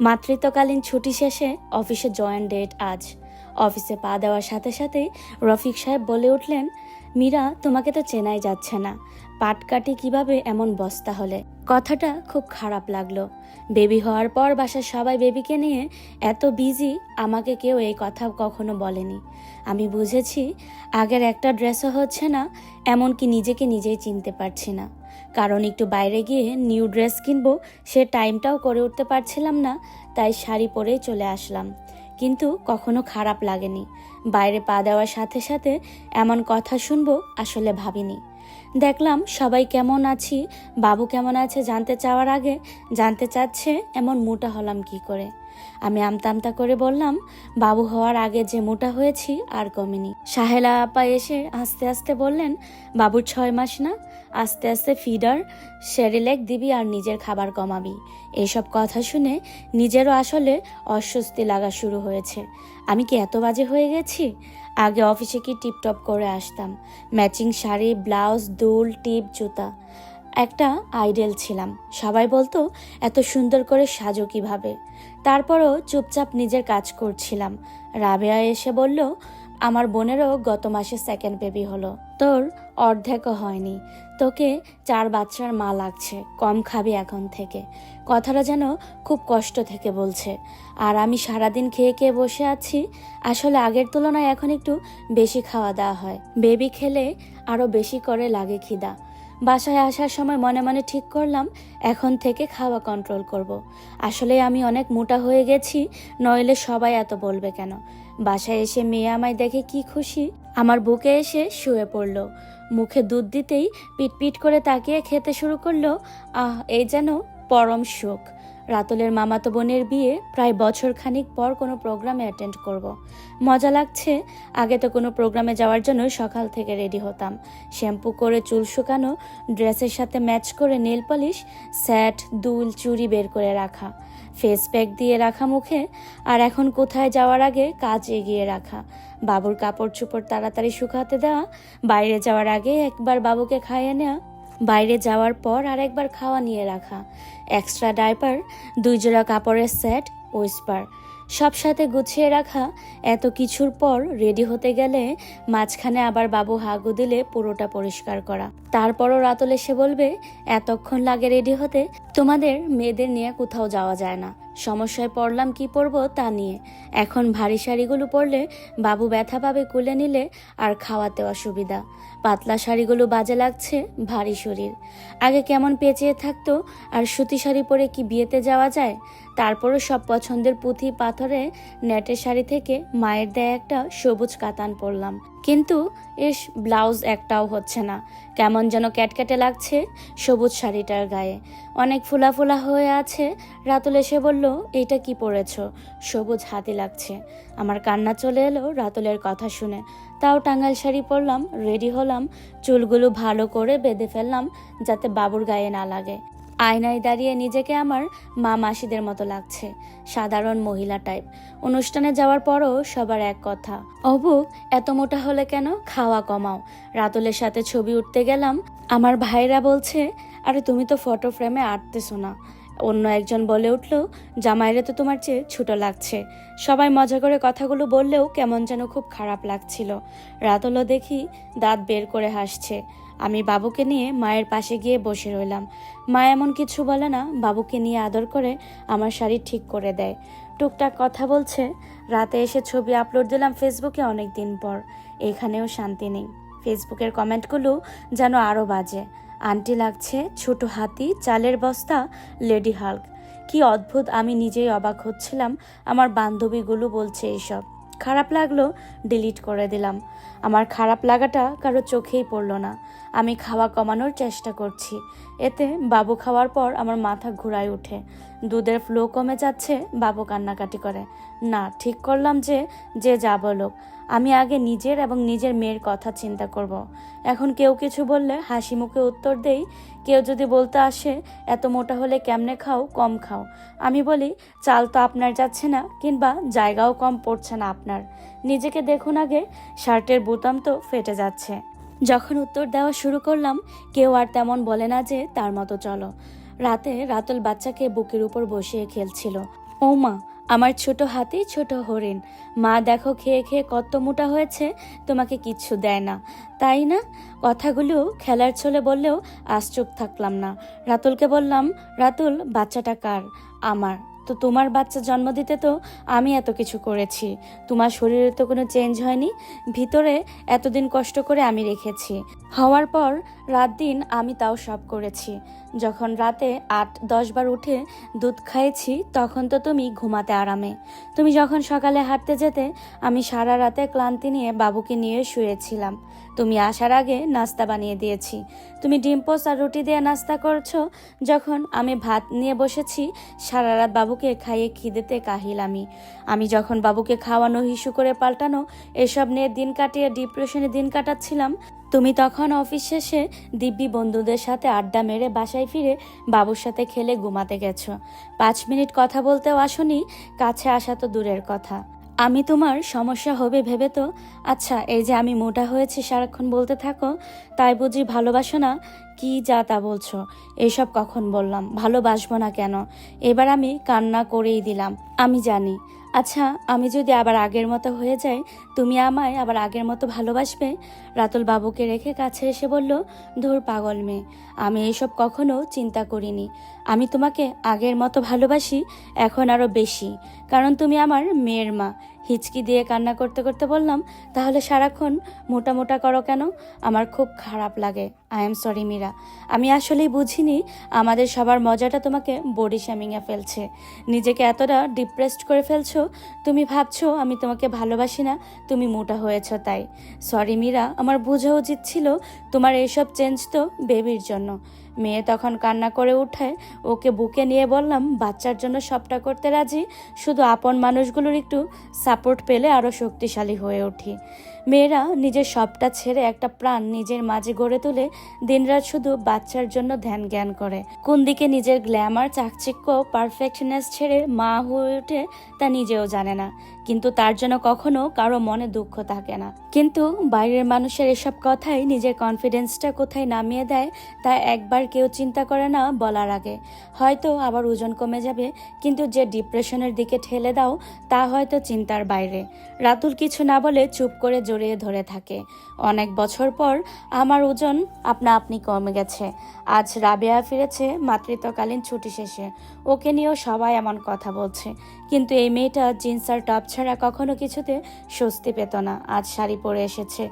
মাতৃত্বকালীন ছুটি শেষে অফিসে জয়েন ডেট আজ। অফিসে পা দেওয়ার সাথে সাথেই রফিক সাহেব বলে উঠলেন, মীরা, তোমাকে তো চেনাই যাচ্ছে না, পাটকাটি কিভাবে এমন বস্তা হলে। কথাটা খুব খারাপ লাগলো। বেবি হওয়ার পর বাসার সবাই বেবিকে নিয়ে এত বিজি, আমাকে কেউ এই কথা কখনো বলেনি। আমি বুঝেছি আগের একটা ড্রেসও হচ্ছে না, এমনকি নিজেকে নিজেই চিনতে পারছি না। কারণ একটু বাইরে গিয়ে নিউ ড্রেস কিনবো, সে টাইমটাও করে উঠতে পারছিলাম না, তাই শাড়ি পরেই চলে আসলাম। কিন্তু কখনো খারাপ লাগেনি। বাইরে পা দেওয়ার সাথে সাথে এমন কথা শুনবো আসলে ভাবিনি। দেখলাম সবাই কেমন আছি, বাবু কেমন আছে জানতে চাওয়ার আগে জানতে চাচ্ছে এমন মোটা হলাম কি করে। আমি আমতা আমতা করে বললাম, বাবু হওয়ার আগে যে মোটা হয়েছি আর কমেনি। সাহেলা আপা এসে আস্তে আস্তে বললেন, বাবুর 6 মাস না, আস্তে আস্তে ফিডার সেরিল্যাক দিবি আর নিজের খাবার কমাবি। এসব কথা শুনে নিজেরও আসলে অস্বস্তি লাগা শুরু হয়েছে। আমি কি এত বাজে হয়ে গেছি? আগে অফিসে কি টিপটপ করে আসতাম, ম্যাচিং শাড়ি, ব্লাউজ, দুল, টিপ, জুতা, একটা আইডেল ছিলাম। সবাই বলতো এত সুন্দর করে সাজো কিভাবে। তারপরও চুপচাপ নিজের কাজ করছিলাম। রাবেয়া এসে বলল, আমার বোনেরও গত মাসে সেকেন্ড বেবি হলো, তোর অর্ধেকও হয়নি, তোকে 4 বাচ্চার মা লাগছে, কম খাবি এখন থেকে। কথাটা যেন খুব কষ্ট থেকে বলছে। আর আমি সারাদিন খেয়ে খেয়ে বসে আছি। আসলে আগের তুলনায় এখন একটু বেশি খাওয়া দাওয়া হয়, বেবি খেলে আরও বেশি করে লাগে খিদা। বাসায় আসার সময় মনে মনে ঠিক করলাম এখন থেকে খাওয়া কন্ট্রোল করব। আসলে আমি অনেক মোটা হয়ে গেছি, নইলে সবাই এত বলবে কেন। বাসায় এসে মেয়ে আমায় দেখে কি খুশি, আমার বুকে এসে শুয়ে পড়ল। মুখে দুধ দিতেই পিটপিট করে তাকিয়ে খেতে শুরু করলো। এই যেন পরম সুখ। রাতুলের মামাতো বোনের বিয়ে, প্রায় বছর খানিক পর কোনো প্রোগ্রামে অ্যাটেন্ড করব। মজা লাগছে। আগে তো কোনো প্রোগ্রামে যাওয়ার জন্য সকাল থেকে রেডি হতাম, শ্যাম্পু করে চুল শুকানো, ড্রেসের সাথে ম্যাচ করে নেল পলিশ, স্যাট, দুল, চুড়ি বের করে রাখা, ফেস প্যাক দিয়ে রাখা মুখে। আর এখন কোথায় যাওয়ার আগে কাজ এগিয়ে রাখা, বাবুর কাপড় চোপড় তাড়াতাড়ি শুকাতে দেওয়া, বাইরে যাওয়ার আগে একবার বাবুকে খাইয়ে নেওয়া, বাইরে যাওয়ার পর আরেকবার খাওয়া নিয়ে রাখা, এক্সট্রা ডাইপার, 2 জোড়া কাপড়ের সেট, ওয়েস্পার, সব সাথে গুছিয়ে রাখা। এত কিছুর পর রেডি হতে গেলে মাঝখানে আবার বাবু হাগু দিলে পুরোটা পরিষ্কার করা। তারপরও রাতুল এসে বলবে, এতক্ষণ লাগে রেডি হতে, তোমাদের মেয়েদের নিয়ে কোথাও যাওয়া যায় না। সমস্যায় পড়লাম কি পরবো তা নিয়ে। এখন ভারী শাড়িগুলো পরলে বাবু ব্যথা পাবে কুলে নিলে, আর খাওয়াতে অসুবিধা। পাতলা শাড়িগুলো বাজে লাগছে, ভারী শরীর। আগে কেমন পেঁচিয়ে থাকতো, আর সুতি শাড়ি পরে কি বিয়েতে যাওয়া যায়। তারপরও সব পছন্দের পুঁথি পাথরে নেটের শাড়ি থেকে মায়ের দেয়া একটা সবুজ কাতান পরলাম। কিন্তু ব্লাউজ একটাও হচ্ছে না, কেমন যেন ক্যাটক্যাটে লাগছে সবুজ শাড়িটার গায়ে, অনেক ফুলা ফুলা হয়ে আছে। রাতুল এসে বলল, এইটা কি পরেছ? সবুজ হাতি লাগছে। আমার কান্না চলে এলো রাতুলের কথা শুনে। তাও টাঙ্গাইল শাড়ি পরলাম, রেডি হলাম, চুলগুলো ভালো করে বেঁধে ফেললাম যাতে বাবুর গায়ে না লাগে। আয়নায় দাঁড়িয়ে নিজেকে আমার মা মাসিদের মতো লাগছে, সাধারণ মহিলা টাইপ। অনুষ্ঠানে যাওয়ার পরও সবার এক কথা, অবু এত মোটা হলে কেন, খাওয়া কমাও। রাতুলের সাথে ছবি উঠতে গেলাম, আমার ভাইরা বলছে, আরে তুমি তো ফটো ফ্রেমে আঁটতেছো না। অন্য একজন বলে উঠল, জামাইরে তো তোমার চেয়ে ছোট লাগছে। সবাই মজা করে কথাগুলো বললেও কেমন যেন খুব খারাপ লাগছিল। রাতুলও দেখি দাঁত বের করে হাসছে। আমি বাবুকে নিয়ে মায়ের পাশে গিয়ে বসে রইলাম। মা এমন কিছু বলে না, বাবুকে নিয়ে আদর করে আমার শাড়ি ঠিক করে দেয়, টুকটাক কথা বলছে। রাতে এসে ছবি আপলোড দিলাম ফেসবুকে অনেক দিন পর। এখানেও শান্তি নেই, ফেসবুকের কমেন্টগুলো যেন আরও বাজে। আন্টি লাগছে, ছোট হাতি, চালের বস্তা, লেডি হাল্ক। কি অদ্ভুত, আমি নিজেই অবাক হচ্ছিলাম। আমার বান্ধবীগুলো বলছে এইসব। খারাপ লাগলো, ডিলিট করে দিলাম। আমার খারাপ লাগাটা কারো চোখেই পড়লো না। আমি খাওয়া কমানোর চেষ্টা করছি, এতে বাবু খাওয়ার পর আমার মাথা ঘুরায় ওঠে, দুধের ফ্লো কমে যাচ্ছে, বাবু কান্নাকাটি করে। না, ঠিক করলাম যে যে যা বলুক, আমি আগে নিজের এবং নিজের মেয়ের কথা চিন্তা করব। এখন কেউ কিছু বললে হাসি মুখে উত্তর দেই। কেউ যদি বলতে আসে, এত মোটা হলে কেমনে খাও, কম খাও, আমি বলি, চাল তো আপনার যাচ্ছে না, কিংবা জায়গাও কম পড়ছে না আপনার। নিজেকে দেখুন আগে, শার্টের বোতাম তো ফেটে যাচ্ছে। যখন উত্তর দেওয়া শুরু করলাম, কেউ আর তেমন বলে না যে তার মতো চলো। রাতে রাতুল বাচ্চাকে বুকের উপর বসিয়ে খেলছিল। ও মা, আমার ছোট হাতি ছোট হরিণ, মা দেখো খেয়ে খেয়ে কত মোটা হয়েছে, তোমাকে কিচ্ছু দেয় না, তাই না? কথাগুলো খেলার ছলে বললেও আজ চুপ থাকলাম না। রাতুলকে বললাম, রাতুল, বাচ্চাটা কার? আমার। তো তোমার বাচ্চা জন্ম দিতে তো আমি এত কিছু করেছি, তোমার শরীরে তো কোনো চেঞ্জ হয়নি, ভিতরে এতদিন কষ্ট করে আমি রেখেছি, হওয়ার পর রাত দিন আমি তাও সব করেছি। যখন রাতে 8-10 বার উঠে দুধ খাইছি তখন তো তুমি ঘুমাতে আরামে। তুমি যখন সকালে হাঁটতে যেতে আমি সারা রাতে ক্লান্তি নিয়ে বাবুকে নিয়ে শুয়েছিলাম। তুমি আসার আগে নাস্তা বানিয়ে দিয়েছি। তুমি ডিম পোস্ট আর রুটি দিয়ে নাস্তা করছো, যখন আমি ভাত নিয়ে বসেছি সারা রাত বাবুকে খাইয়ে খিদেতে কাহিল আমি যখন বাবুকে খাওয়ানো, হিসু করে পাল্টানো, এসব নিয়ে দিন কাটিয়ে ডিপ্রেশনে দিন কাটাচ্ছিলাম, তুমি তখন অফিস শেষে দিব্যি বন্ধুদের সাথে আড্ডা মেরে বাসায় ফিরে বাবুর সাথে খেলে ঘুমাতে গেছো। 5 মিনিট কথা বলতেও আসনি, কাছে আসা তো দূরের কথা। আমি তোমার সমস্যা হবে ভেবে তো, আচ্ছা এই যে আমি মোটা হয়েছি সারাক্ষণ বলতে থাকো, তাই বুঝি ভালোবাসো না? কি যা তা বলছো, এসব কখন বললাম? ভালোবাসবো না কেন? এবার আমি কান্না করেই দিলাম। আমি জানি। আচ্ছা আমি যদি আবার আগের মতো হয়ে যাই, তুমি আমায় আবার আগের মতো ভালোবাসবে? রাতুল বাবুকে রেখে কাছে এসে বলল, ধুর পাগল মেয়ে, আমি এসব কখনো চিন্তা করিনি। আমি তোমাকে আগের মতো ভালোবাসি, এখন আরো বেশি, কারণ তুমি আমার মেয়ের মা। হিচকি দিয়ে কান্না করতে করতে বললাম, তাহলে সারাক্ষণ মোটা মোটা করো কেন? আমার খুব খারাপ লাগে। আই এম সরি মীরা, আমি আসলেই বুঝিনি আমাদের সবার মজাটা তোমাকে বডি শেমিংয়ে ফেলছে। নিজেকে এতটা ডিপ্রেসড করে ফেলছো, তুমি ভাবছো আমি তোমাকে ভালোবাসি না, তুমি মোটা হয়েছো তাই। সরি মীরা, আমার বোঝা উচিত ছিল তোমার এইসব চেঞ্জ তো বেবির জন্য। মেয়ে তখন কান্না করে উঠায়, ওকে বুকে নিয়ে বললাম, বাচ্চার জন্য সবটা করতে রাজি, শুধু আপন মানুষগুলোর একটু সাপোর্ট পেলে আরও শক্তিশালী হয়ে উঠি। মেয়েরা নিজের সবটা ছেড়ে একটা প্রাণ নিজের মাঝে গড়ে তুলে দিনরাত শুধু বাচ্চার জন্য ধ্যান জ্ঞান করে। কোন দিকে নিজের গ্ল্যামার, চাকচিক্য, পারফেক্টনেস ছেড়ে মা হয়ে ওঠে তা নিজেও জানে না, কিন্তু তার জন্য কখনো কারো মনে দুঃখ থাকে না। কিন্তু বাইরের মানুষের এসব কথাই নিজের কনফিডেন্সটা কোথায় নামিয়ে দেয় তা একবার কেউ চিন্তা করে না বলার আগে। হয়তো আবার ওজন কমে যাবে, কিন্তু যে ডিপ্রেশনের দিকে ঠেলে দাও তা হয়তো চিন্তার বাইরে। রাতুল কিছু না বলে চুপ করে জড়িয়ে ধরে থাকে। অনেক বছর পর আমার ওজন আপনা আপনি কমে গেছে। আজ রাবেয়া ফিরেছে মাতৃত্বকালীন ছুটি শেষে, ওকে নিয়েও সবাই এমন কথা বলছে, কিন্তু এই মেয়েটা জিন্স আর টপ ছাড়া কখনো কিছুতে স্বস্তি পেত না, আজ শাড়ি পরে এসেছে।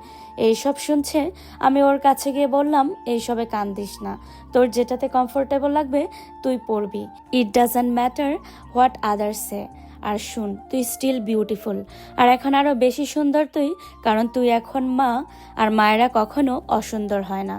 এইসব শুনছে। আমি ওর কাছে গিয়ে বললাম, এইসবে কান দিস না, তোর যেটাতে কমফোর্টেবল লাগবে তুই পরবি, it doesn't matter what others say. আর শুন, তুই স্টিল বিউটিফুল, আর এখন আরো বেশি সুন্দর তুই, কারণ তুই এখন মা, আর মায়েরা কখনো অসুন্দর হয় না।